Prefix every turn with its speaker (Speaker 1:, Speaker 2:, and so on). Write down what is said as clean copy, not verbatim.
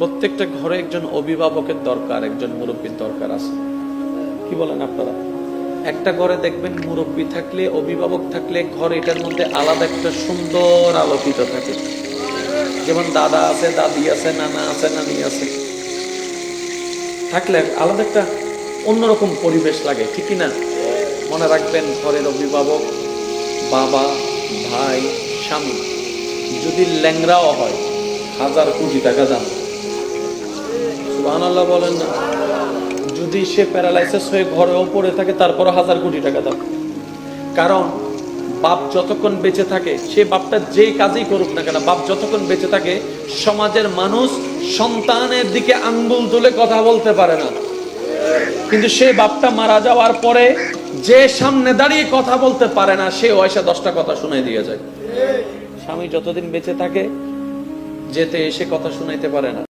Speaker 1: প্রত্যেকটা ঘরে একজন অভিভাবকের দরকার, একজন মুরব্বীর দরকার আছে। কি বলেন আপনারা? একটা ঘরে দেখবেন মুরব্বী থাকলে, অভিভাবক থাকলে ঘর এটার মধ্যে আলাদা একটা সুন্দর আলোকিত থাকে। যেমন দাদা আছে, দাদি আছে, নানা আছে, নানি আছে, থাকলে আলাদা একটা অন্যরকম পরিবেশ লাগে, ঠিক না? মনে রাখবেন, ঘরের অভিভাবক, বাবা, ভাই, স্বামী যদি ল্যাংরাও হয়, 1000 কোটি টাকা দাম। সুবহানাল্লাহ বলেন না? যদি সে প্যারালাইসিস হয়ে ঘরেও পড়ে থাকে, তারপরও 1000 কোটি টাকা দাম। কারণ বাপ যতক্ষণ বেঁচে থাকে, সে বাপটা যেই কাজই করুক না কেন, বাপ যতক্ষণ বেঁচে থাকে, সমাজের মানুষ সন্তানের দিকে আঙ্গুল তুলে কথা বলতে পারে না। কিন্তু সে বাপটা মারা যাওয়ার পরে যে সামনে দাঁড়িয়ে কথা বলতে পারে না, সে ওইসা 10টা কথা শুনাই দিয়ে যায়। স্বামী যতদিন বেঁচে থাকে, যেতে এসে কথা শুনাইতে পারে না।